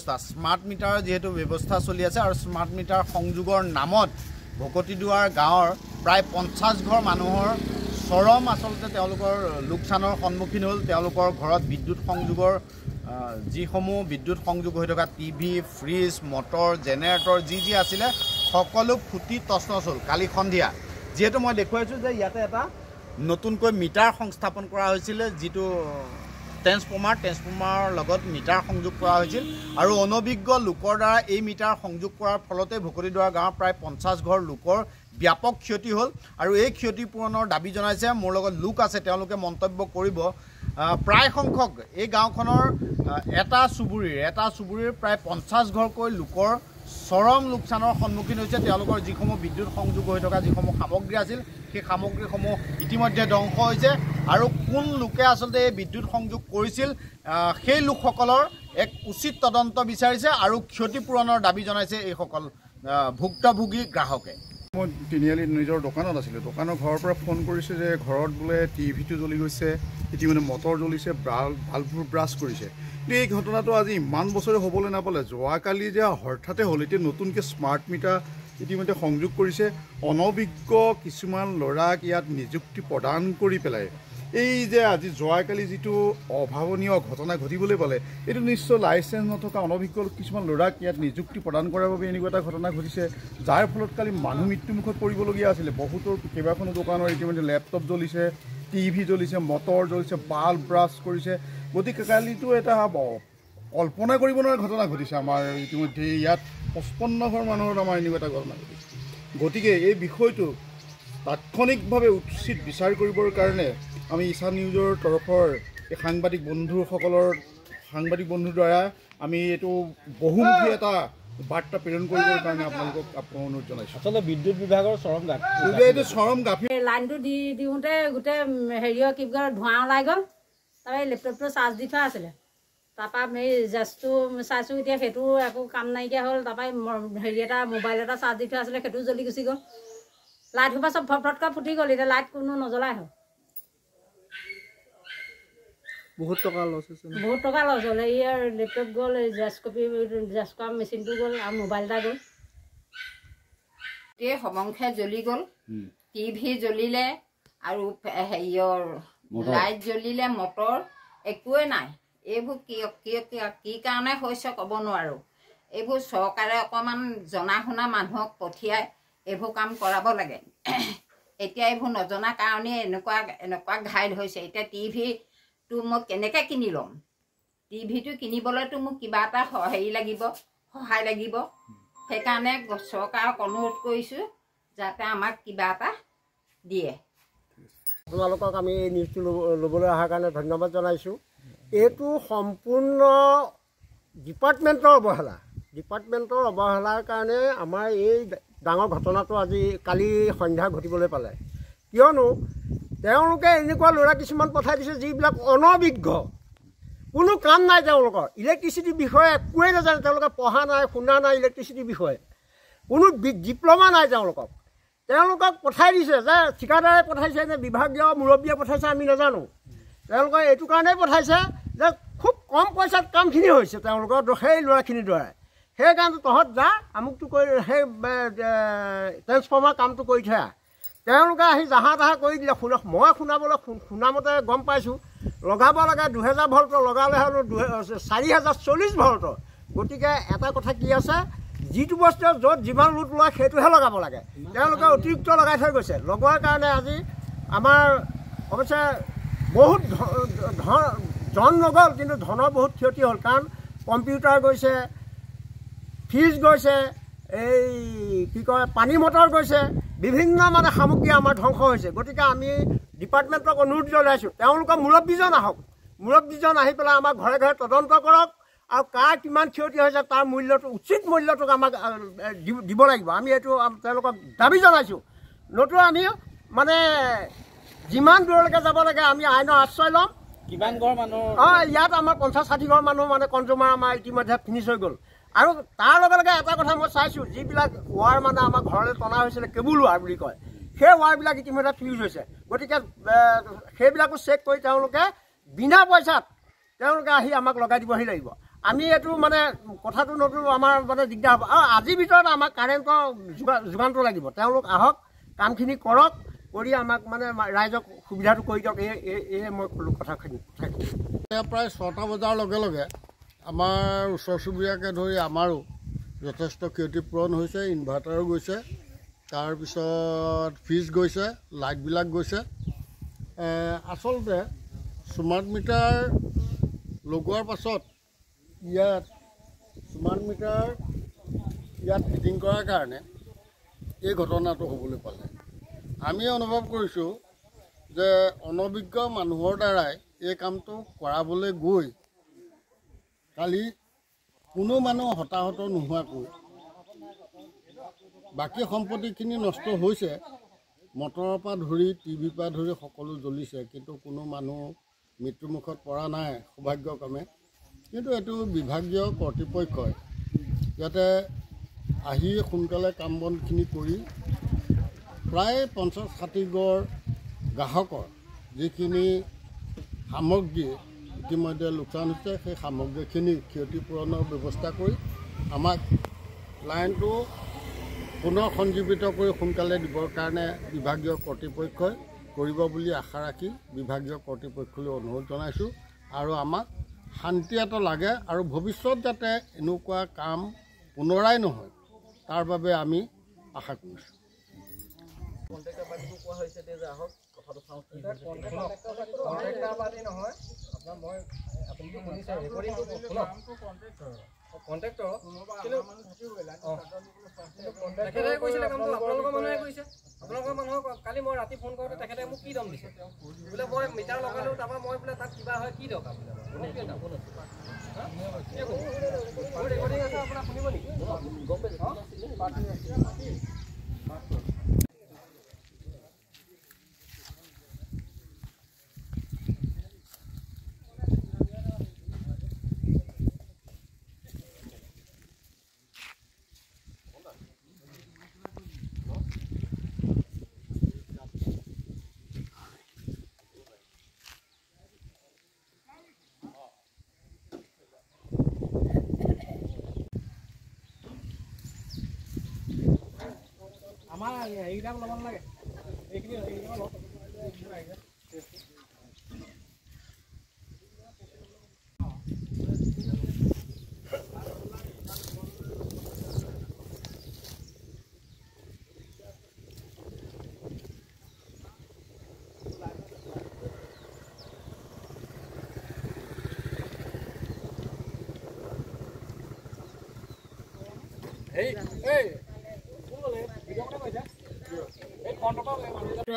ব্যৱস্থা স্মাৰ্ট মিটাৰৰ যেহেতু ব্যৱস্থা চলি আছে আৰু স্মাৰ্ট মিটাৰ সংযোগৰ নামত ভকতিদুৱাৰ গাঁৱৰ প্ৰায় 50 ঘৰ মানুহৰ চৰম আচলতে তেওঁলোকৰ লোকচানৰ সন্মুখীন হ'ল। তেওঁলোকৰ ঘৰত বিদ্যুৎ সংযোগৰ যিসমূহ বিদ্যুৎ সংযোগ হৈ থকা টিভি, ফ্ৰিজ, মটৰ, জেনেৰেটৰ যি আছিলে সকলো ফুটি তছনছ হ'ল কালি সন্ধিয়া। যেহেতু মই দেখুৱাইছোঁ যে ইয়াতে এটা নতুনকৈ মিটাৰ সংস্থাপন কৰা হৈছিলে, যিটো ট্ৰেন্সফৰ্মাৰৰ লগত মিটাৰ সংযোগ কৰা হৈছিল আৰু অনভিজ্ঞ লোকৰ দ্বাৰা এই মিটাৰ সংযোগ কৰাৰ ফলতে ভকতিদুৱাৰ গাঁৱৰ প্ৰায় 50 ঘৰ লোকৰ ব্যাপক ক্ষতি হ'ল আৰু এই ক্ষতিপূৰণৰ দাবী জনাইছে। মোৰ লগত লোক আছে, তেওঁলোকে মন্তব্য কৰিব। প্ৰায় সংখ্যক এই গাঁওখনৰ এটা চুবুৰীৰ প্ৰায় 50 ঘৰকৈ লোকৰ চৰম লোকচানৰ সন্মুখীন হৈছে। তেওঁলোকৰ যিসমূহ বিদ্যুৎ সংযোগ হৈ থকা যিসমূহ সামগ্ৰী আছিল সেই সামগ্ৰীসমূহ ইতিমধ্যে ধ্বংস হৈছে আৰু কোন লোকে আচলতে এই বিদ্যুৎ সংযোগ কৰিছিল সেই লোকসকলৰ এক উচিত তদন্ত বিচাৰিছে আৰু ক্ষতিপূৰণৰ দাবী জনাইছে এইসকল ভুক্তভোগী গ্ৰাহকে। মই তিনিআলিত নিজৰ দোকানত আছিলোঁ। দোকানৰ ঘৰৰ পৰা ফোন কৰিছে যে ঘৰত বোলে টিভিটো জ্বলি গৈছে, ইতিমধ্যে মটৰ জ্বলিছে, ভালভবোৰ ব্ৰাছ কৰিছে। কিন্তু এই ঘটনাটো আজি ইমান বছৰে হ'বলৈ নাপালে। যোৱাকালি যে হঠাতে হ'ল, এতিয়া নতুনকৈ স্মাৰ্ট মিটাৰ ইতিমধ্যে সংযোগ কৰিছে। অনভিজ্ঞ কিছুমান ল'ৰাক ইয়াত নিযুক্তি প্ৰদান কৰি পেলাই এই যে আজি যোৱাকালি যিটো অভাৱনীয় ঘটনা ঘটিবলৈ পালে, এইটো নিশ্চয় লাইচেঞ্চ নথকা অনভিজ্ঞ কিছুমান ল'ৰাক ইয়াত নিযুক্তি প্ৰদান কৰাৰ বাবে এনেকুৱা এটা ঘটনা ঘটিছে, যাৰ ফলত কালি মানুহ মৃত্যুমুখত পৰিবলগীয়া আছিলে। বহুতৰ কেইবাখনো দোকানৰ ইতিমধ্যে লেপটপ জ্বলিছে, টিভি জ্বলিছে, মটৰ জ্বলিছে, বাল্ব ব্ৰাছ কৰিছে। গতিকে কালিতো এটা কল্পনা কৰিব নোৱাৰা ঘটনা ঘটিছে। আমাৰ ইতিমধ্যে ইয়াত 55 ঘৰ মানুহৰ আমাৰ এনেকুৱা এটা ঘটনা ঘটিছে। গতিকে এই বিষয়টো তাৎক্ষণিকভাৱে উচিত বিচাৰ কৰিবৰ কাৰণে আমি ঈশান নিউজৰ তৰফৰ এই সাংবাদিক বন্ধুৰ দ্বাৰা আমি এইটো বহুমুখী এটা বাৰ্তা প্ৰেৰণ কৰিবৰ কাৰণে আপোনালোকক অনুৰোধ জনাইছোঁ। আচলতে বিদ্যুৎ বিভাগৰ চৰম গাফিলতি। লাইনটো দিওঁতে গোটেই হেৰিয়ৰ কি বুলি কয় ধোঁৱা ওলাই গ'ল। তাৰপৰা লেপটপটো চাৰ্জ দি থোৱা আছিলে। তাৰপৰা এই জেছটো চাইছোঁ, এতিয়া সেইটো একো কাম নাইকিয়া হ'ল। তাৰপৰা মোবাইল এটা চাৰ্জ দি থোৱা আছিলে, সেইটো জ্বলি গুচি গ'ল। লাইট সোপা চব ফটফটকৈ ফুটি গ'ল। এতিয়া লাইট কোনো নজ্বলাই হ'ল। বহুত টকা লছ হ'ল। এই লেপটপ গ'ল, জেছ কৰা মেচিনটো গ'ল আৰু মোবাইল এটা গ'ল। গোটেই সমংখে জ্বলি গ'ল। টিভি জ্বলিলে আৰু হেৰিয়ৰ লাইট জ্বলিলে, মটৰ একোৱেই নাই। এইবোৰ কি কাৰণে হৈছে ক'ব নোৱাৰোঁ। এইবোৰ চৰকাৰে অকণমান জনা শুনা মানুহক পঠিয়াই এইবোৰ কাম কৰাব লাগে। এতিয়া এইবোৰ নজনা কাৰণেই এনেকুৱা ঘাইল হৈছে। এতিয়া টিভিটো মই কেনেকৈ কিনি ল'ম? টিভিটো কিনিবলৈতো মোক কিবা এটা সহায় লাগিব। সেইকাৰণে চৰকাৰক অনুৰোধ কৰিছোঁ যাতে আমাক কিবা এটা দিয়ে। আপোনালোকক আমি এই নিউজটো ল'বলৈ অহাৰ কাৰণে ধন্যবাদ জনাইছোঁ। এইটো সম্পূৰ্ণ ডিপাৰ্টমেণ্টৰ অৱহেলাৰ কাৰণে আমাৰ এই ডাঙৰ ঘটনাটো আজি কালি সন্ধ্যা ঘটিবলৈ পালে। কিয়নো তেওঁলোকে এনেকুৱা ল'ৰা কিছুমান পঠাই দিছে যিবিলাক অনভিজ্ঞ, কোনো কাম নাই তেওঁলোকৰ। ইলেক্ট্ৰিচিটিৰ বিষয়ে একোৱেই নাজানে, তেওঁলোকে পঢ়া নাই, শুনা নাই। ইলেক্ট্ৰিচিটিৰ বিষয়ে কোনো ডিপ্ল'মা নাই তেওঁলোকক পঠাই দিছে যে ঠিকাদাৰে পঠাইছে নে বিভাগীয় মুৰব্বীয়ে পঠাইছে আমি নাজানো। তেওঁলোকে এইটো কাৰণেই পঠাইছে যে খুব কম পইচাত কামখিনি হৈছে তেওঁলোকৰ সেই ল'ৰাখিনিৰ দ্বাৰাই। সেইকাৰণে তহঁত যা আমুকটো কৰি সেই ট্ৰেন্সফৰ্মাৰ কামটো কৰি থৈ আহ। তেওঁলোকে আহি জাহা তাহা কৰি দিলে। মই শুনামতে গম পাইছোঁ লগাব লাগে 2000 ভল্টৰ, লগালে হ'লো 4040 ভল্টৰ। গতিকে এটা কথা কি আছে, যিটো বস্তু য'ত যিমান লোড লয় সেইটোহে লগাব লাগে। তেওঁলোকে অতিৰিক্ত লগাই থৈ গৈছে। লগোৱাৰ কাৰণে আজি আমাৰ অৱশ্যে বহুত জন নগ'ল, কিন্তু ধনৰ বহুত ক্ষতি হ'ল। কাৰণ কম্পিউটাৰ গৈছে, ফ্ৰিজ গৈছে, এই কি কয় পানী মটৰ গৈছে, বিভিন্ন সামগ্ৰী আমাৰ ধ্বংস হৈছে। গতিকে আমি ডিপাৰ্টমেণ্টক অনুৰোধ জনাইছোঁ, তেওঁলোকৰ মুৰব্বীজন আহক। মুৰব্বীজন আহি পেলাই আমাক ঘৰে ঘৰে তদন্ত কৰক আৰু কাৰ কিমান ক্ষতি হৈছে তাৰ উচিত মূল্যটোক আমাক দিব লাগিব। আমি এইটো তেওঁলোকক দাবী জনাইছোঁ। নতুবা আমি যিমান দূৰলৈকে যাব লাগে আমি আইনৰ আশ্ৰয় ল'ম। কিমান ঘৰ মানুহ ইয়াত আমাৰ 50-60 ঘৰ মানুহ কনজিউমাৰ আমাৰ ইতিমধ্যে ফিনিছ হৈ গ'ল। আৰু তাৰ লগে লগে এটা কথা মই চাইছোঁ, যিবিলাক ৱাৰ আমাৰ ঘৰলৈ টনা হৈছিলে, কেবুল ৱাৰ বুলি কয়, সেই ৱাৰবিলাক ইতিমধ্যে ফিউজ হৈছে। গতিকে সেইবিলাকো চেক কৰি তেওঁলোকে বিনা পইচাত তেওঁলোকে আহি আমাক লগাই দিবহি লাগিব। আমি এইটো মানে কথাটো নতো আমাৰ মানে দিগদাৰ হ'ব আৰু আজিৰ ভিতৰত আমাক কাৰেণ্টৰ যোগানটো লাগিব তেওঁলোক আহক কামখিনি কৰক কৰি আমাক মানে ৰাইজক সুবিধাটো কৰি দিয়ক এই মই ক'লোঁ কথাখিনি প্ৰায় 6টা বজাৰ লগে লগে আমাৰ ওচৰ চুবুৰীয়াকে ধৰি আমাৰো যথেষ্ট ক্ষতিপূৰণ হৈছে ইনভাৰ্টাৰো গৈছে তাৰপিছত ফ্ৰিজ গৈছে লাইটবিলাক গৈছে আচলতে স্মাৰ্ট মিটাৰ লগোৱাৰ পাছত ইয়াত স্মাৰ্ট মিটাৰ ইয়াত ফিটিং কৰাৰ কাৰণে এই ঘটনাটো হ'বলৈ পালে আমি অনুভৱ কৰিছোঁ যে অনভিজ্ঞ মানুহৰ দ্বাৰাই এই কামটো কৰাবলৈ গৈ কালি কোনো মানুহ হতাহত নোহোৱাকৈ বাকী সম্পত্তিখিনি নষ্ট হৈছে মটৰৰ পৰা ধৰি টিভিৰ পৰা ধৰি সকলো জ্বলিছে কিন্তু কোনো মানুহ মৃত্যুমুখত পৰা নাই সৌভাগ্যক্ৰমে কিন্তু এইটো বিভাগীয় কৰ্তৃপক্ষই যাতে আহি সোনকালে কাম বনখিনি কৰি প্ৰায় 50-60 ঘৰ গ্ৰাহকৰ যিখিনি সামগ্ৰী ইতিমধ্যে লোকচান হৈছে সেই সামগ্ৰীখিনি ক্ষতিপূৰণৰ ব্যৱস্থা কৰি আমাক লাইনটো পুনৰ সঞ্জীৱিত কৰি সোনকালে দিবৰ কাৰণে বিভাগীয় কৰ্তৃপক্ষই কৰিব বুলি আশা ৰাখি বিভাগীয় কৰ্তৃপক্ষলৈ অনুৰোধ জনাইছোঁ আৰু আমাক শান্তি এটা লাগে আৰু ভৱিষ্যত যাতে এনেকুৱা কাম পুনৰাই নহয় তাৰ বাবে আমি আশা কৰিছোঁ কালি মই ৰাতি ফোন কৰোঁতে তেখেতে মোক কি দম দিছে বোলে মই মিটাৰ লগালোঁ তাৰপৰা মই বোলে তাত কিবা হয় কি দৰকাৰ আপোনাক শুনিব নেকি গম আমাৰ হেৰিটা ল'ব নালাগে এইখিনি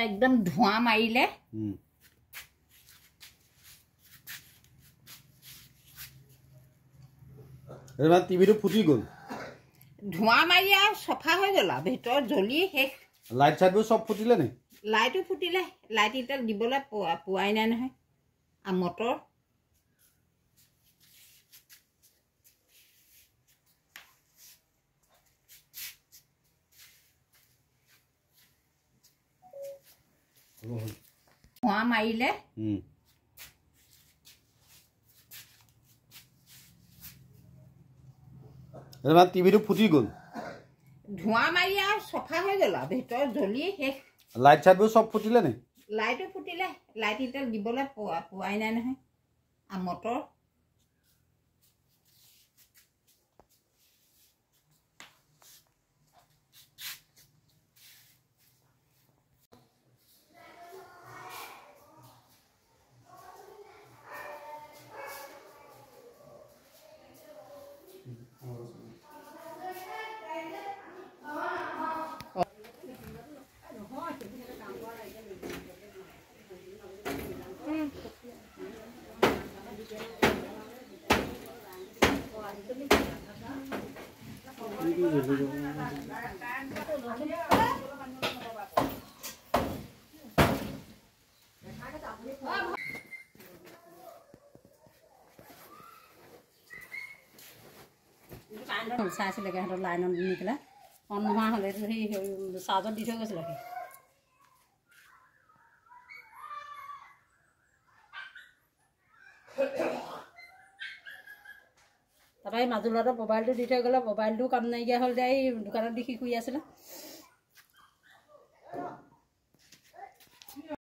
একদম ধোঁৱা মাৰিলে টিভিটো ফুটি গ'ল ধোঁৱা মাৰি আৰু চফা হৈ গ'ল আৰু ভিতৰত জ্বলি শেষ লাইট চাইটবোৰ চব ফুটিলে নি লাইটো ফুটিলে লাইট এতিয়া দিবলৈ পোৱাই নাই নহয় আৰু মটৰ ধোঁৱা মাৰিলে টিভিটো ফুটি গ'ল ধোঁৱা মাৰি আৰু চফা হৈ গ'ল আৰু ভিতৰত জ্বলি শেষ লাইট চাইটবোৰ চব ফুটিলে নি লাইটো ফুটিলে লাইট এতিয়া দিবলৈ পোৱাই নাই নহয় আৰু মটৰ চাইছিলেগৈ সিহঁতৰ লাইনত নি পেলাই অন নোহোৱা হ'লে সেই চাৰ্জত দি থৈ গৈছিলে তাৰপৰা এই মাজুলহঁতৰ মোবাইলটো দি থৈ গ'লে মোবাইলটো কাম নাইকিয়া হ'ল এতিয়া এই দোকানত দি সি শুই আছিলে